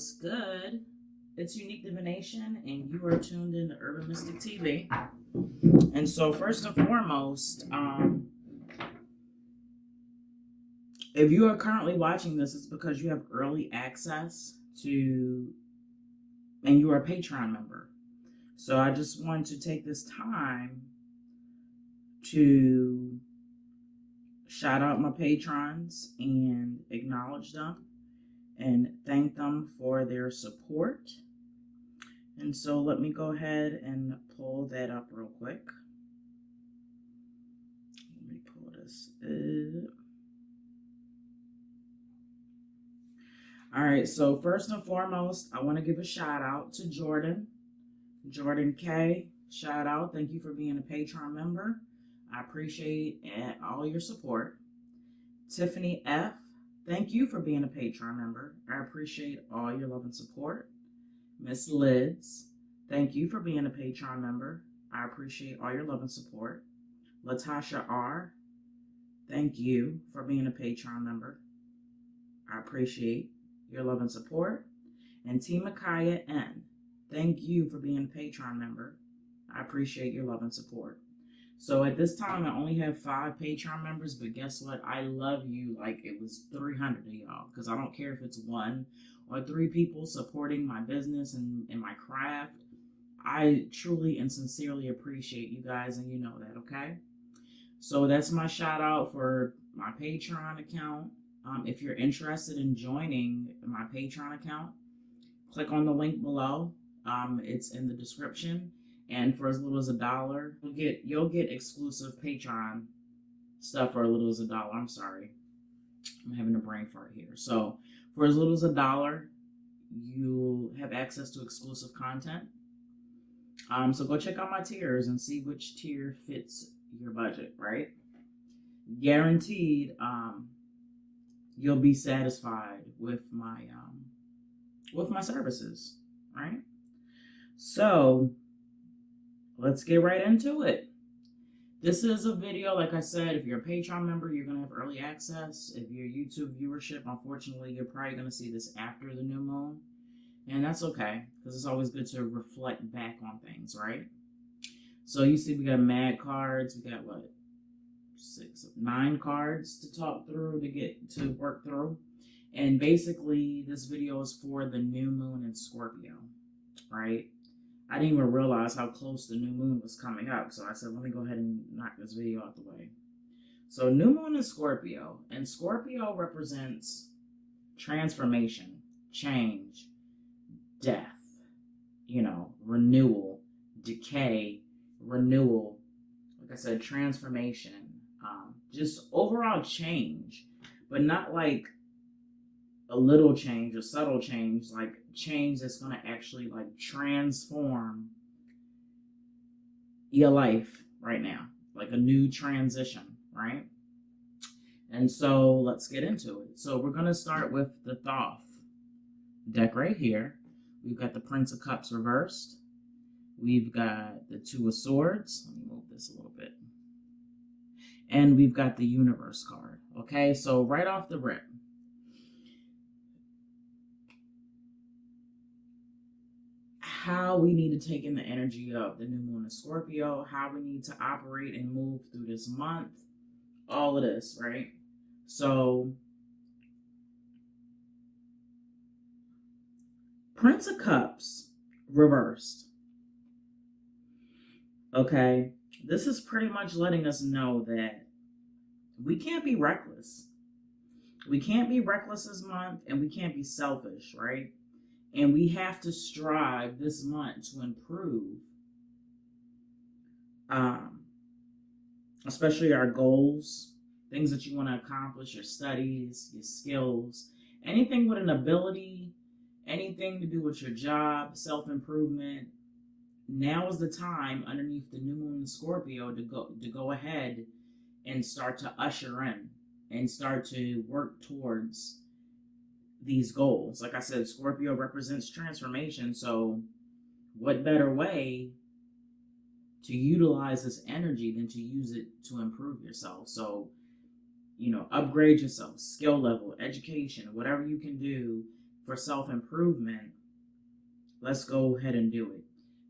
what's good? It's Unique Divination, and you are tuned in to Urban Mystic TV. And so, first and foremost, if you are currently watching this, it's because you have early access to, and you are a Patreon member. So I just want to take this time to shout out my patrons and acknowledge them and thank them for their support. And so let me go ahead and pull that up real quick. Let me pull this up. All right, so first and foremost, I want to give a shout out to Jordan K. Shout out. Thank you for being a Patreon member. I appreciate all your support. Tiffany F. Thank you for being a Patreon member. I appreciate all your love and support. Miss Lids, thank you for being a Patreon member. I appreciate all your love and support. Latasha R. Thank you for being a Patreon member. I appreciate your love and support. And T. Micaiah N. Thank you for being a Patreon member. I appreciate your love and support. So at this time, I only have 5 Patreon members, but guess what? I love you like it was 300 of y'all, because I don't care if it's 1 or 3 people supporting my business and my craft. I truly and sincerely appreciate you guys, and you know that, okay? So that's my shout out for my Patreon account. If you're interested in joining my Patreon account, click on the link below. It's in the description. And for as little as $1, you'll get exclusive Patreon stuff for as little as $1. I'm sorry, I'm having a brain fart here. So for as little as $1, you'll have access to exclusive content. So go check out my tiers and see which tier fits your budget, right? Guaranteed, you'll be satisfied with my services, right? So let's get right into it. This is a video, like I said, if you're a Patreon member, you're going to have early access. If you're YouTube viewership, unfortunately, you're probably going to see this after the new moon. And that's okay, because it's always good to reflect back on things, right? So you see we got mad cards. We got, 9 cards to talk through, to work through. And basically, this video is for the new moon in Scorpio, right? I didn't even realize how close the new moon was coming up. So I said, let me go ahead and knock this video out the way. So new moon is Scorpio. And Scorpio represents transformation, change, death, renewal, decay, renewal. Like I said, transformation, just overall change. But not like a little change, a subtle change, like change that's going to actually like transform your life right now, like a new transition, right? And so let's get into it. So we're going to start with the Thoth deck right here. We've got the Prince of Cups reversed. We've got the Two of Swords. Let me move this a little bit. And we've got the Universe card. Okay, so right off the rip, how we need to take in the energy of the new moon in Scorpio, how we need to operate and move through this month, all of this, right? So, Prince of Cups reversed. Okay, this is pretty much letting us know that we can't be reckless. We can't be reckless this month, and we can't be selfish, right? And we have to strive this month to improve, especially our goals, things that you want to accomplish, your studies, your skills, anything with an ability, anything to do with your job, self-improvement. Now is the time underneath the new moon in Scorpio to go ahead and start to usher in and start to work towards these goals. Like I said, Scorpio represents transformation. So what better way to utilize this energy than to use it to improve yourself? So, upgrade yourself, skill level, education, whatever you can do for self-improvement, let's go ahead and do it.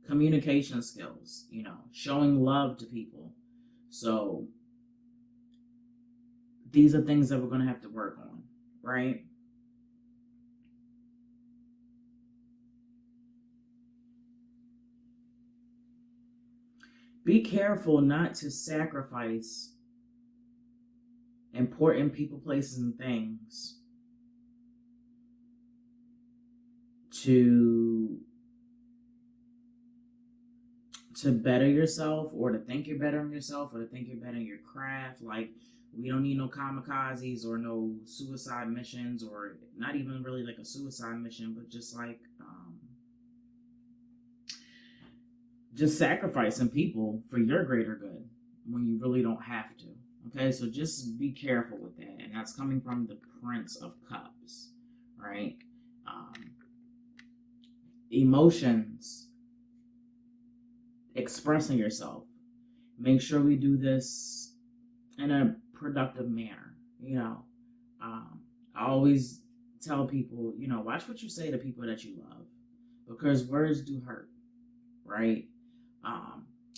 Communication skills, showing love to people. So these are things that we're going to have to work on, right? Be careful not to sacrifice important people, places, and things to better yourself, or to think you're bettering yourself, or to think you're bettering your craft. Like, we don't need no kamikazes or no suicide missions, or not even really like a suicide mission, but just like just sacrificing people for your greater good when you really don't have to. Okay, so just be careful with that. And that's coming from the Prince of Cups, right? Emotions, expressing yourself. Make sure we do this in a productive manner. I always tell people, watch what you say to people that you love, because words do hurt, right?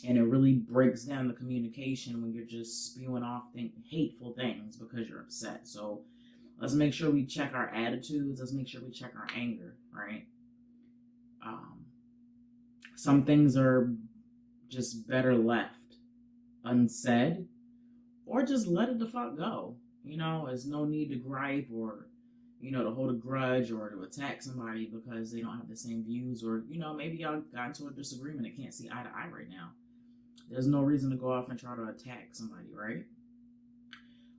And it really breaks down the communication when you're just spewing off hateful things because you're upset. So let's make sure we check our attitudes. Let's make sure we check our anger, right? Some things are just better left unsaid, or just let it the fuck go. There's no need to gripe, or to hold a grudge, or to attack somebody because they don't have the same views, or maybe y'all got into a disagreement and can't see eye to eye right now. There's no reason to go off and try to attack somebody, right?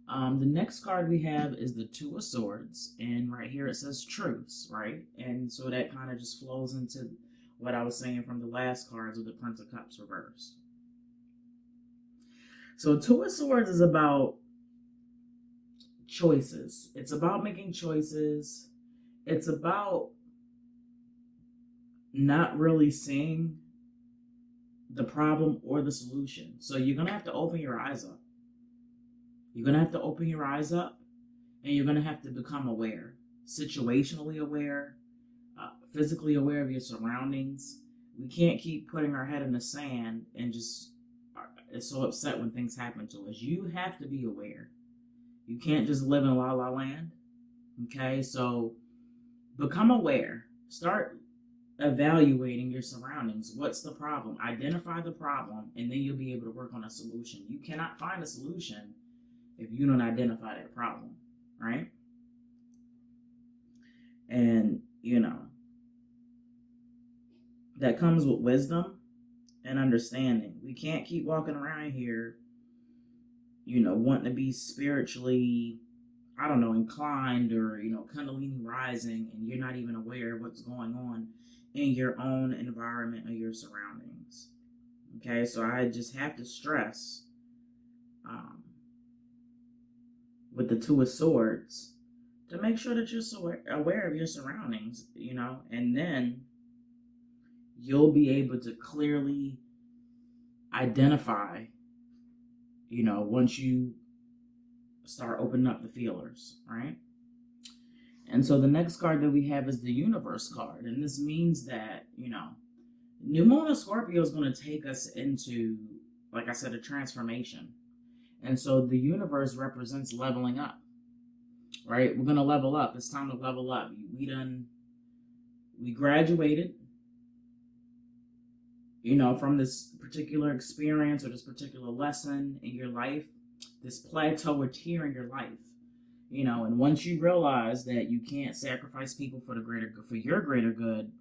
The next card we have is the Two of Swords, and right here it says truce, right? And so that kind of just flows into what I was saying from the last cards of the Prince of Cups reversed. So Two of Swords is about choices. It's about making choices. It's about not really seeing the problem or the solution. So you're going to have to open your eyes up. You're going to have to open your eyes up, and you're going to have to become aware, situationally aware, physically aware of your surroundings. We can't keep putting our head in the sand and just is so upset when things happen to us. You have to be aware. You can't just live in la la land. Okay, so become aware. Start evaluating your surroundings. What's the problem? Identify the problem, and then you'll be able to work on a solution. You cannot find a solution if you don't identify that problem, right? And, that comes with wisdom and understanding. We can't keep walking around here, wanting to be spiritually, inclined, or, Kundalini rising, and you're not even aware of what's going on in your own environment or your surroundings. Okay, so I just have to stress with the Two of Swords to make sure that you're aware of your surroundings, and then you'll be able to clearly identify, once you start opening up the feelers, right? And so the next card that we have is the Universe card. And this means that, New Moon of Scorpio is going to take us into, like I said, a transformation. And so the universe represents leveling up, right? We're going to level up. It's time to level up. We graduated, from this particular experience or this particular lesson in your life, this plateau or tier in your life, and once you realize that you can't sacrifice people for your greater good,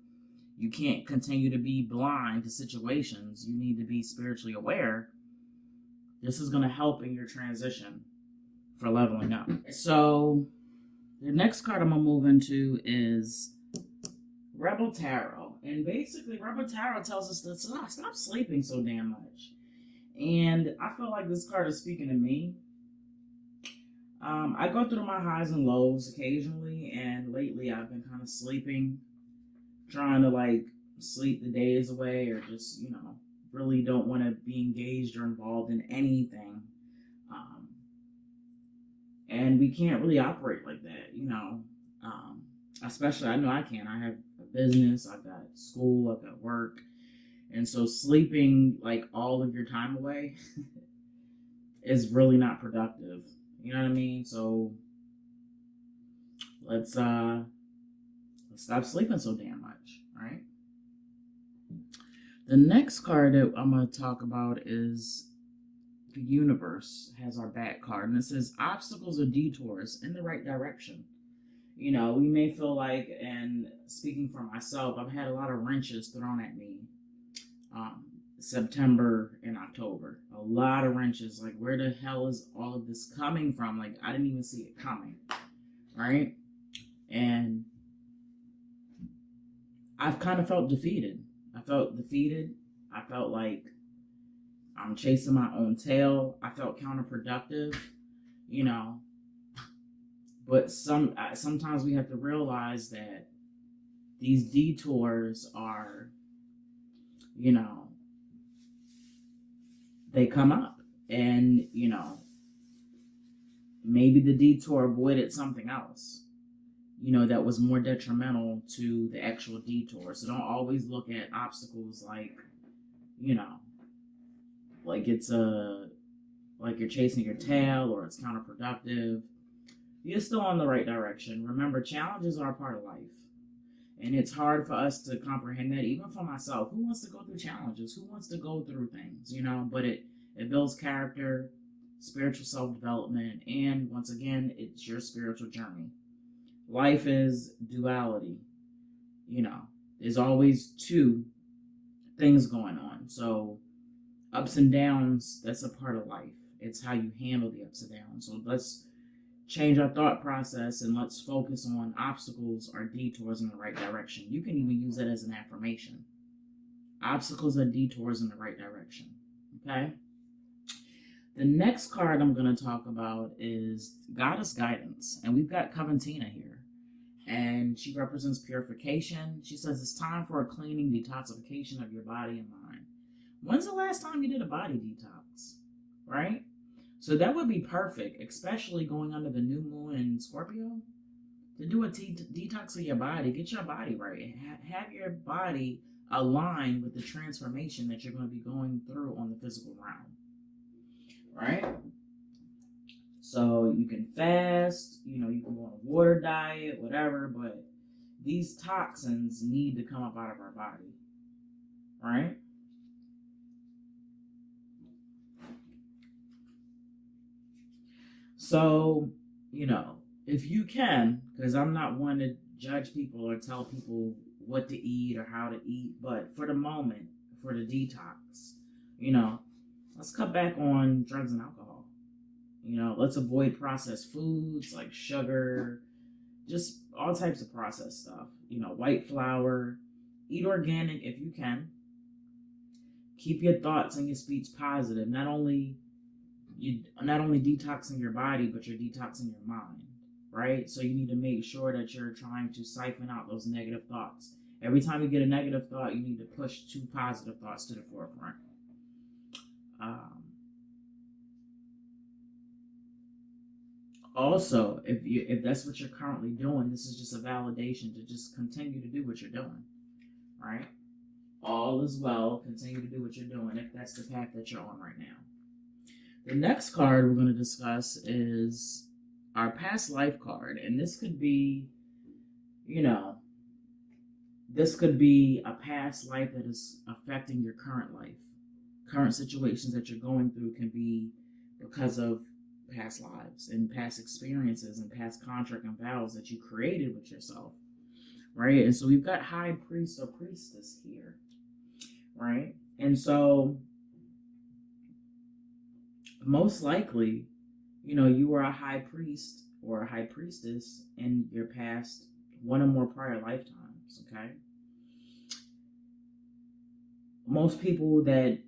you can't continue to be blind to situations. You need to be spiritually aware. This is going to help in your transition for leveling up. So the next card I'm going to move into is Rebel Tarot. And basically, Rebel Tarot tells us to stop sleeping so damn much. And I feel like this card is speaking to me. I go through my highs and lows occasionally, and lately I've been kind of sleeping, trying to sleep the days away, or just, really don't want to be engaged or involved in anything. And we can't really operate like that, Especially, I know I can. I have a business, I've got school, I've got work. And so sleeping like all of your time away is really not productive. You know what I mean? So let's stop sleeping so damn much, right? The next card that I'm going to talk about is the universe has our back card, and it says obstacles or detours in the right direction. You know, we may feel like, and speaking for myself, I've had a lot of wrenches thrown at me September and October. A lot of wrenches. Like, where the hell is all of this coming from? Like, I didn't even see it coming, right? And I've kind of felt defeated. I felt like I'm chasing my own tail. I felt counterproductive, you know. But sometimes we have to realize that these detours are, you know, they come up. And, you know, maybe the detour avoided something else, you know, that was more detrimental to the actual detour. So don't always look at obstacles like, you know, like like you're chasing your tail or it's counterproductive. You're still on the right direction. Remember, challenges are a part of life. And it's hard for us to comprehend that, even for myself. Who wants to go through challenges? Who wants to go through things, you know? But it builds character, spiritual self-development, and once again, it's your spiritual journey. Life is duality. You know, there's always two things going on. So ups and downs, that's a part of life. It's how you handle the ups and downs. So let's change our thought process and let's focus on obstacles or detours in the right direction. You can even use that as an affirmation. Obstacles or detours in the right direction. Okay? The next card I'm going to talk about is Goddess Guidance. And we've got Coventina here. And she represents purification. She says it's time for a cleaning detoxification of your body and mind. When's the last time you did a body detox? Right? So that would be perfect, especially going under the new moon in Scorpio, to do a detox of your body. Get your body right. Have your body aligned with the transformation that you're going to be going through on the physical realm. Right? So you can fast, you know, you can go on a water diet, whatever, but these toxins need to come up out of our body. Right? So, you know, if you can, because I'm not one to judge people or tell people what to eat or how to eat, but for the moment, for the detox, you know, let's cut back on drugs and alcohol. You know, let's avoid processed foods like sugar, just all types of processed stuff. You know, white flour, eat organic if you can. Keep your thoughts and your speech positive. Not only detoxing your body, but you're detoxing your mind, right? So you need to make sure that you're trying to siphon out those negative thoughts. Every time you get a negative thought, you need to push two positive thoughts to the forefront. Also, if that's what you're currently doing, this is just a validation to just continue to do what you're doing, right? All is well. Continue to do what you're doing if that's the path that you're on right now. The next card we're going to discuss is our past life card. And this could be, you know, this could be a past life that is affecting your current life. Current situations that you're going through can be because of past lives and past experiences and past contract and vows that you created with yourself, right? And so we've got high priest or priestess here, right? And so most likely, you know, you were a high priest or a high priestess in your past one or more prior lifetimes, okay? Most people that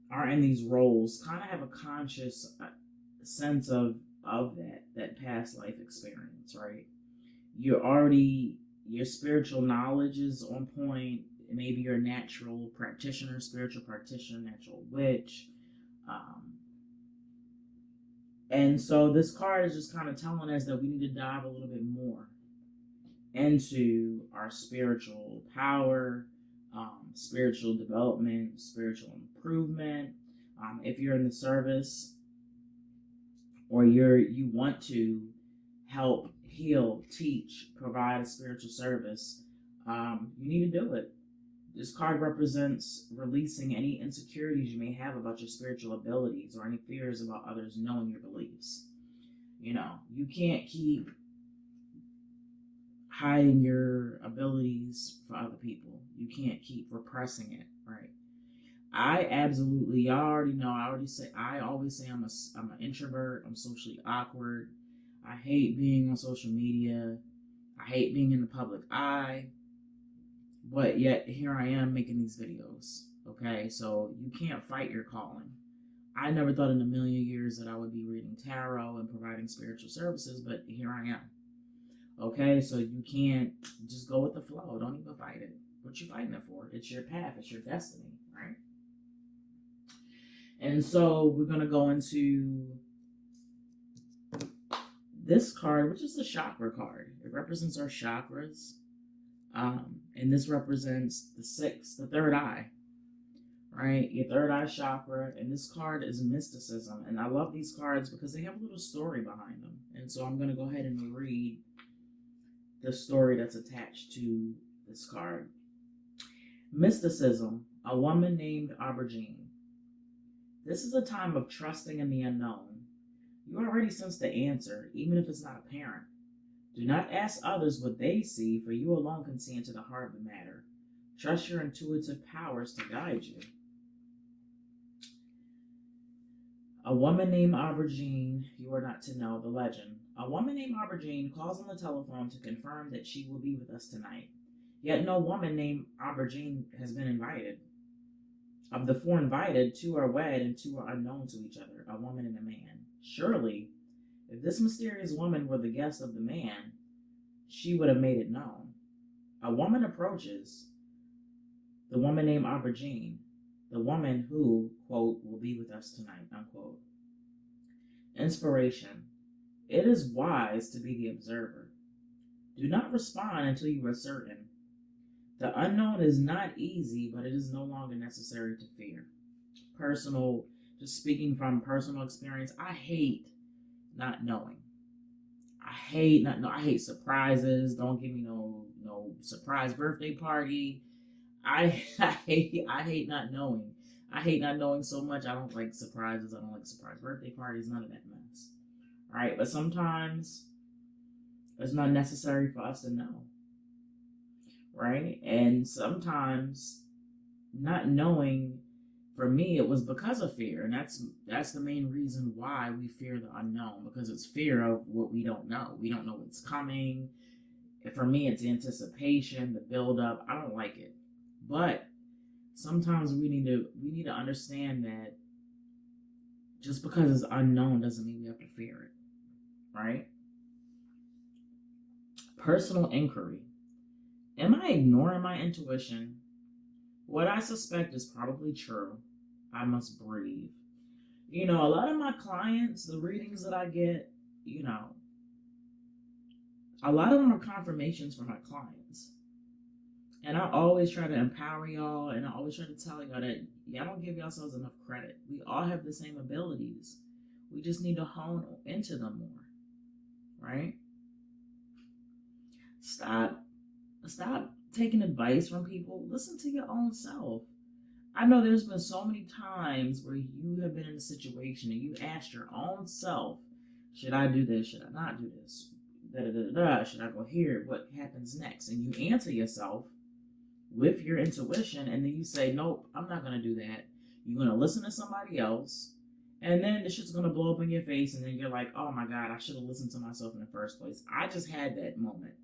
are in these roles kind of have a conscious sense of that past life experience, right? Your spiritual knowledge is on point. Maybe you're a natural practitioner, spiritual practitioner, natural witch. And so this card is just kind of telling us that we need to dive a little bit more into our spiritual power, spiritual development, spiritual improvement. If you're in the service or you want to help, heal, teach, provide a spiritual service, you need to do it. This card represents releasing any insecurities you may have about your spiritual abilities or any fears about others knowing your beliefs. You can't keep hiding your abilities for other people. You can't keep repressing it, right? Y'all already know, I always say I'm an introvert. I'm socially awkward. I hate being on social media. I hate being in the public eye. But yet here I am making these videos. Okay, so you can't fight your calling. I never thought in a million years that I would be reading tarot and providing spiritual services, but here I am. Okay, so you can't just go with the flow. Don't even fight it. What you fighting it for? It's your path. It's your destiny, right? And so we're going to go into this card, which is the chakra card. It represents our chakras. And this represents the third eye, right? Your third eye chakra. And this card is mysticism. And I love these cards because they have a little story behind them. And so I'm going to go ahead and read the story that's attached to this card. Mysticism, a woman named Aubergine. This is a time of trusting in the unknown. You already sense the answer, even if it's not apparent. Do not ask others what they see, for you alone can see into the heart of the matter. Trust your intuitive powers to guide you. A woman named Aubergine, you are not to know the legend. A woman named Aubergine calls on the telephone to confirm that she will be with us tonight. Yet no woman named Aubergine has been invited. Of the 4 invited, 2 are wed and 2 are unknown to each other, a woman and a man. Surely, if this mysterious woman were the guest of the man, she would have made it known. A woman approaches, the woman named Aubergine, the woman who, quote, will be with us tonight, unquote. Inspiration. It is wise to be the observer. Do not respond until you are certain. The unknown is not easy, but it is no longer necessary to fear. Just speaking from personal experience, I hate not knowing. I hate surprises. Don't give me no surprise birthday party. I hate not knowing. I hate not knowing so much. I don't like surprises. I don't like surprise birthday parties. None of that mess. All right, but sometimes it's not necessary for us to know. Right? And sometimes not knowing, for me, it was because of fear. And that's the main reason why we fear the unknown, because it's fear of what we don't know. We don't know what's coming. For me, it's anticipation, the build up. I don't like it. But sometimes we need to understand that just because it's unknown doesn't mean we have to fear it. Right? Personal inquiry. Am I ignoring my intuition? What I suspect is probably true. I must breathe. A lot of my clients, the readings that I get, a lot of them are confirmations from my clients. And I always try to empower y'all, and I always try to tell y'all that y'all don't give yourselves enough credit. We all have the same abilities. We just need to hone into them more. Right? Stop taking advice from people. Listen to your own self. I know there's been so many times where you have been in a situation and you asked your own self, should I do this? Should I not do this? Should I go here? What happens next? And you answer yourself with your intuition, and then you say, nope, I'm not going to do that. You're going to listen to somebody else, and then the shit's going to blow up in your face, and then you're like, oh my God, I should have listened to myself in the first place. I just had that moment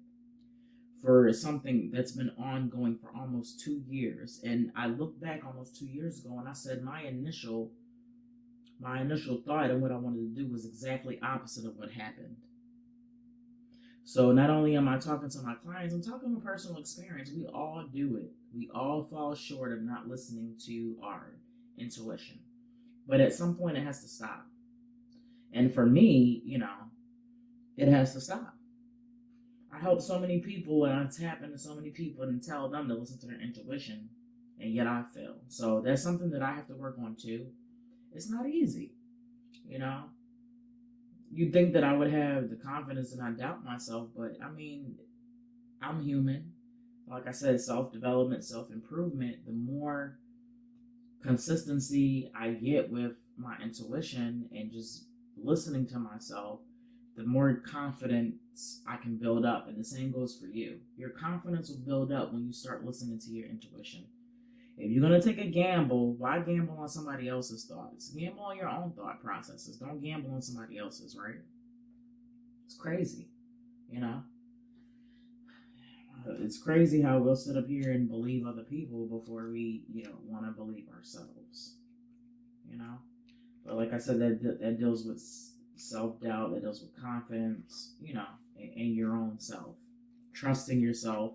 for something that's been ongoing for almost 2 years. And I look back almost 2 years ago and I said my initial thought and what I wanted to do was exactly opposite of what happened. So not only am I talking to my clients, I'm talking from personal experience. We all do it. We all fall short of not listening to our intuition. But at some point it has to stop. And for me, it has to stop. I help so many people and I tap into so many people and tell them to listen to their intuition, and yet I fail. So that's something that I have to work on too. It's not easy, you know. You'd think that I would have the confidence and not doubt myself, but I mean, I'm human. Like I said, self-development, self-improvement, the more consistency I get with my intuition and just listening to myself, the more confidence I can build up. And the same goes for you. Your confidence will build up when you start listening to your intuition. If you're going to take a gamble, why gamble on somebody else's thoughts? Gamble on your own thought processes. Don't gamble on somebody else's, right? It's crazy, you know? It's crazy how we'll sit up here and believe other people before we, want to believe ourselves, you know? But like I said, that deals with self-doubt, that deals with confidence, in your own self. Trusting yourself,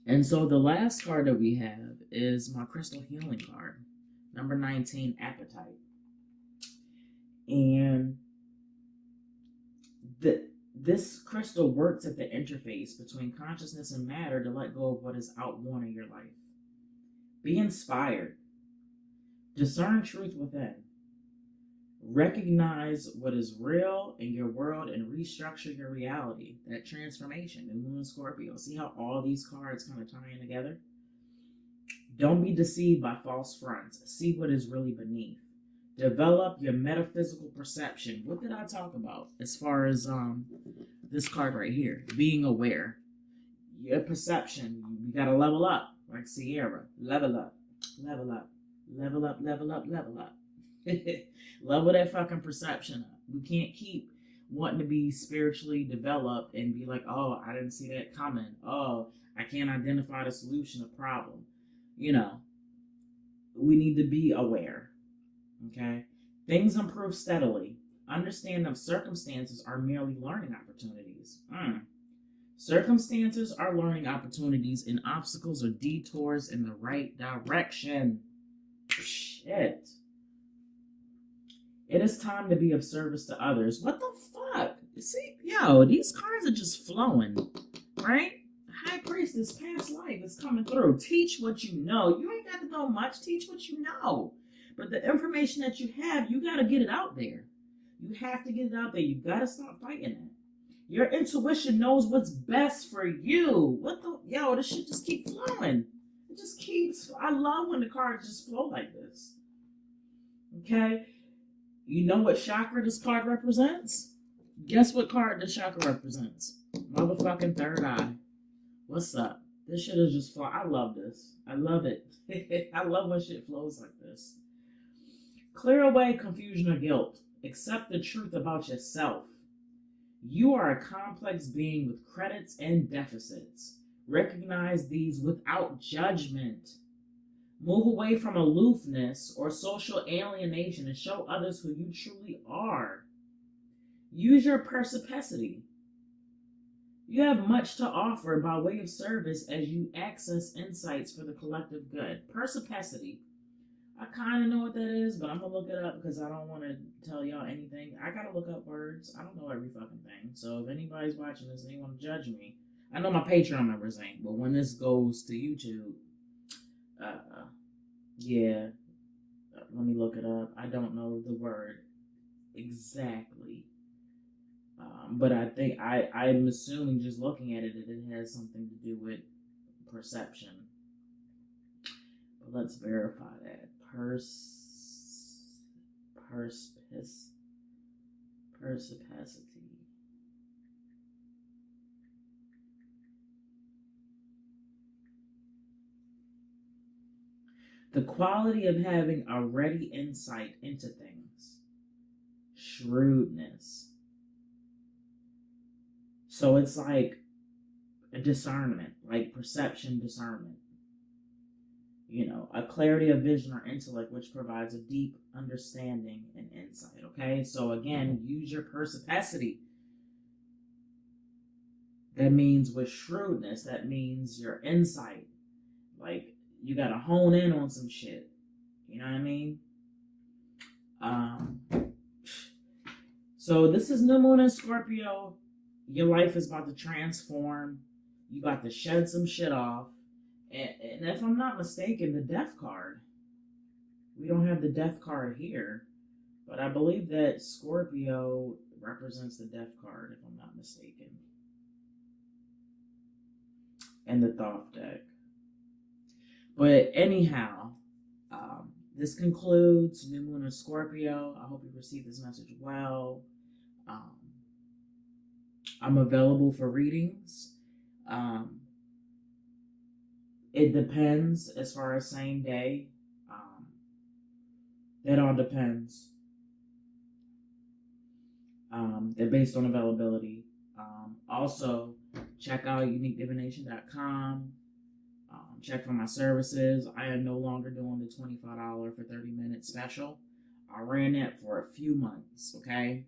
And so the last card that we have is my crystal healing card, number 19, Appetite. And this crystal works at the interface between consciousness and matter to let go of what is outworn in your life. Be inspired. Discern truth within. Recognize what is real in your world and restructure your reality. That transformation in Moon Scorpio. See how all these cards kind of tie in together? Don't be deceived by false fronts. See what is really beneath. Develop your metaphysical perception. What did I talk about as far as this card right here? Being aware. Your perception. You got to level up. Like Sierra. Level up. Level up. Level up, level up, level up. Level that fucking perception up. We can't keep wanting to be spiritually developed and be like, oh, I didn't see that coming. Oh, I can't identify the solution of problem. We need to be aware. Okay? Things improve steadily. Understand that circumstances are merely learning opportunities. Circumstances are learning opportunities, and obstacles are detours in the right direction. Shit. It is time to be of service to others. What the fuck? See, these cards are just flowing, right? High Priestess, past life is coming through. Teach what you know. You ain't got to know much. Teach what you know. But the information that you have, you got to get it out there. You have to get it out there. You got to stop fighting it. Your intuition knows what's best for you. This shit just keeps flowing. It just keeps, I love when the cards just flow like this. Okay? You know what chakra this card represents? Guess what card this chakra represents? Motherfucking third eye. What's up? This shit is just flow. I love this. I love it. I love when shit flows like this. Clear away confusion or guilt. Accept the truth about yourself. You are a complex being with credits and deficits. Recognize these without judgment. Move away from aloofness or social alienation and show others who you truly are. Use your perspicacity. You have much to offer by way of service as you access insights for the collective good. Perspicacity. I kind of know what that is, but I'm going to look it up because I don't want to tell y'all anything. I got to look up words. I don't know every fucking thing. So if anybody's watching this and they want to judge me, I know my Patreon members ain't, but when this goes to YouTube, let me look it up. I don't know the word exactly. But I think I'm assuming just looking at it that it has something to do with perception. But let's verify that. Perspicacity. The quality of having a ready insight into things. Shrewdness. So it's like a discernment, like perception discernment. A clarity of vision or intellect which provides a deep understanding and insight, okay? So again, use your perspicacity. That means with shrewdness, that means your insight. Like, you gotta hone in on some shit. You know what I mean? So this is new moon in Scorpio. Your life is about to transform. You got to shed some shit off. And if I'm not mistaken, the death card. We don't have the death card here. But I believe that Scorpio represents the death card, if I'm not mistaken. And the Thoth deck. But anyhow, this concludes New Moon in Scorpio. I hope you received this message well. I'm available for readings. It depends as far as same day. It all depends. They're based on availability. Also, check out uniquedivination.com. Check for my services. I am no longer doing the $25 for 30 minutes special. I ran that for a few months, okay?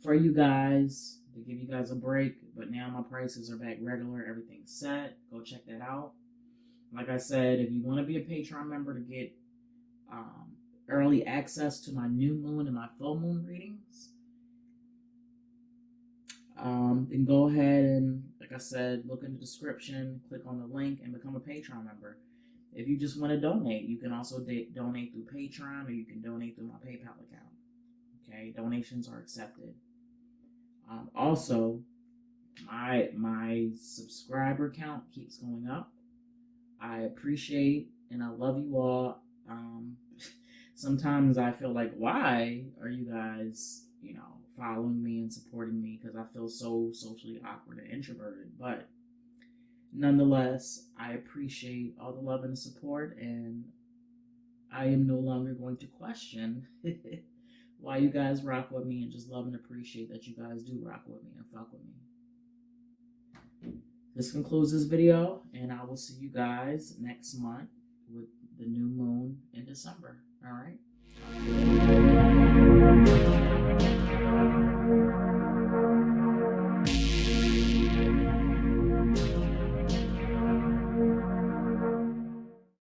For you guys, to give you guys a break, but now my prices are back regular. Everything's set. Go check that out. Like I said, if you want to be a Patreon member to get early access to my new moon and my full moon readings, then go ahead and, like I said, look in the description, click on the link, and become a Patreon member. If you just want to donate, you can also donate through Patreon, or you can donate through my PayPal account. Okay, donations are accepted. Also, my subscriber count keeps going up. I appreciate and I love you all. Sometimes I feel like, why are you guys, following me and supporting me? Because I feel so socially awkward and introverted. But nonetheless, I appreciate all the love and the support, and I am no longer going to question why you guys rock with me, and just love and appreciate that you guys do rock with me and fuck with me. This concludes this video, and I will see you guys next month with the new moon in December. All right?